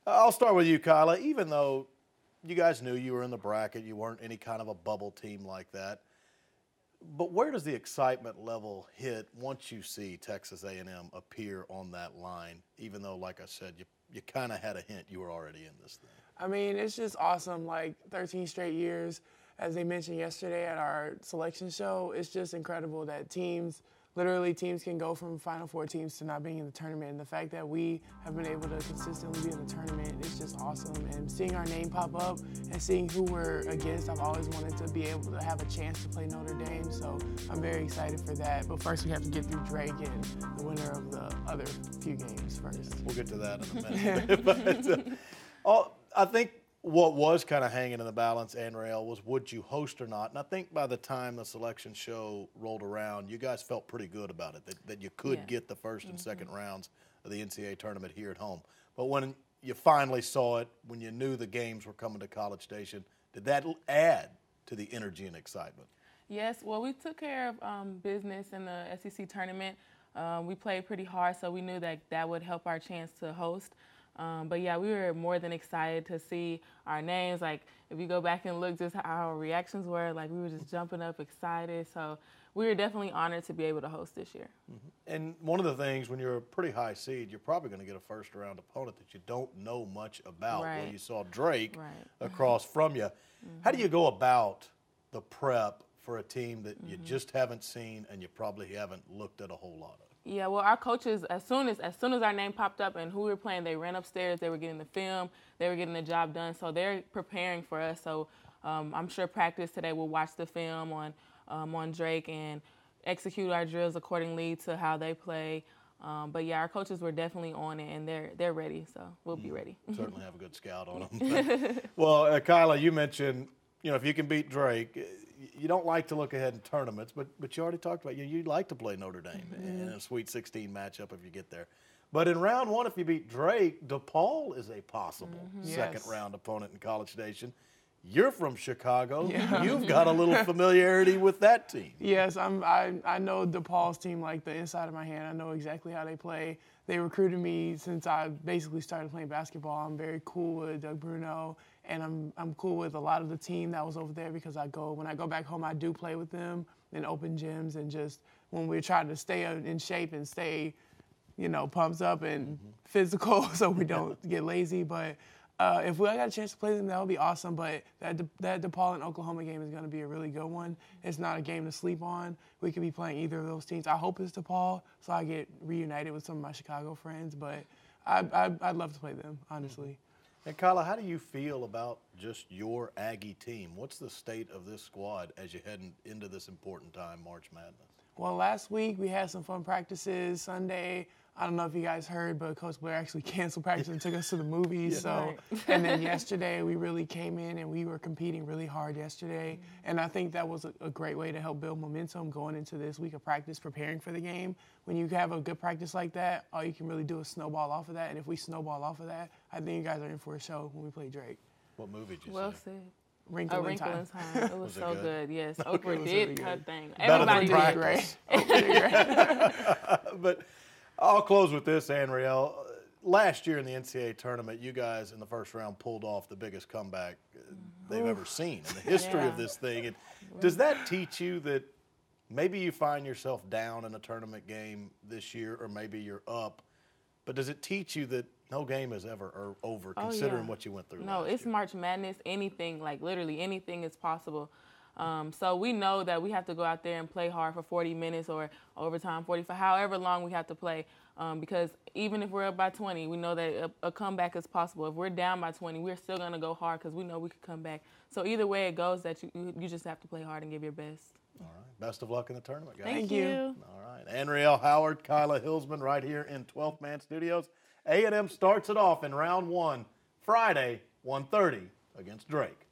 I'll start with you, Kyla. Even though you guys knew you were in the bracket, you weren't any kind of a bubble team like that. But where does the excitement level hit once you see Texas A&M appear on that line, even though, like I said, you kind of had a hint you were already in this thing? I mean, it's just awesome, like 13 straight years. As they mentioned yesterday at our selection show, it's just incredible that teams can go from Final Four teams to not being in the tournament. And the fact that we have been able to consistently be in the tournament is just awesome. And seeing our name pop up and seeing who we're against, I've always wanted to be able to have a chance to play Notre Dame. So I'm very excited for that. But first we have to get through Drake and the winner of the other few games first. We'll get to that in a minute. But, I think what was kind of hanging in the balance, Anrael, was would you host or not? And I think by the time the selection show rolled around, you guys felt pretty good about it, that you could get the first and second rounds of the NCAA tournament here at home. But when you finally saw it, when you knew the games were coming to College Station, did that add to the energy and excitement? Yes, well, we took care of business in the SEC tournament. We played pretty hard, so we knew that would help our chance to host. But yeah, we were more than excited to see our names. Like, if you go back and look just how our reactions were, like, we were just jumping up excited. So we were definitely honored to be able to host this year. And one of the things, when you're a pretty high seed, you're probably going to get a first-round opponent that you don't know much about. Right. Where you saw Drake across from you. How do you go about the prep for a team that you just haven't seen and you probably haven't looked at a whole lot of? Yeah, well, our coaches, as soon as our name popped up and who we were playing, they ran upstairs. They were getting the film. They were getting the job done. So they're preparing for us. So I'm sure practice today we'll watch the film on Drake and execute our drills accordingly to how they play. But yeah, our coaches were definitely on it, and they're ready. So we'll be ready. Certainly have a good scout on them. Well, Kyla, you mentioned, if you can beat Drake, you don't like to look ahead in tournaments, but you already talked about you'd like to play Notre Dame in a Sweet 16 matchup if you get there. But in round one, if you beat Drake, DePaul is a possible second-round opponent in College Station. You're from Chicago. Yeah. You've got a little familiarity with that team. Yes, I know DePaul's team like the inside of my hand. I know exactly how they play. They recruited me since I basically started playing basketball. I'm very cool with Doug Bruno, and I'm cool with a lot of the team that was over there because when I go back home, I do play with them in open gyms and just when we're trying to stay in shape and stay, pumped up and physical so we don't get lazy. But if I got a chance to play them, that would be awesome. But that DePaul and Oklahoma game is going to be a really good one. It's not a game to sleep on. We could be playing either of those teams. I hope it's DePaul, so I get reunited with some of my Chicago friends. But I'd love to play them, honestly. And Kyla, how do you feel about just your Aggie team? What's the state of this squad as you head into this important time, March Madness? Well, last week we had some fun practices. Sunday, I don't know if you guys heard, but Coach Blair actually canceled practice and took us to the movies. And then yesterday we really came in and we were competing really hard yesterday. And I think that was a great way to help build momentum going into this week of practice, preparing for the game. When you have a good practice like that, all you can really do is snowball off of that. And if we snowball off of that, I think you guys are in for a show when we play Drake. What movie did you Well see? said. Wrinkle in Time. It was so good, yes. Oprah really did her thing. Better Everybody than did. practice. But I'll close with this, Anriel. Last year in the NCAA tournament, you guys in the first round pulled off the biggest comeback they've ever seen in the history of this thing. And does that teach you that maybe you find yourself down in a tournament game this year, or maybe you're up, but does it teach you that no game is ever over, considering what you went through No, last it's year? March Madness. Anything, like literally anything is possible. So we know that we have to go out there and play hard for 40 minutes or overtime, 45, however long we have to play. Because even if we're up by 20, we know that a comeback is possible. If we're down by 20, we're still going to go hard because we know we could come back. So either way it goes, that you just have to play hard and give your best. All right. Best of luck in the tournament, guys. Thank you. All right. Anriel Howard, Kyla Hillsman right here in 12th Man Studios. A&M starts it off in round one, Friday, 1:30 against Drake.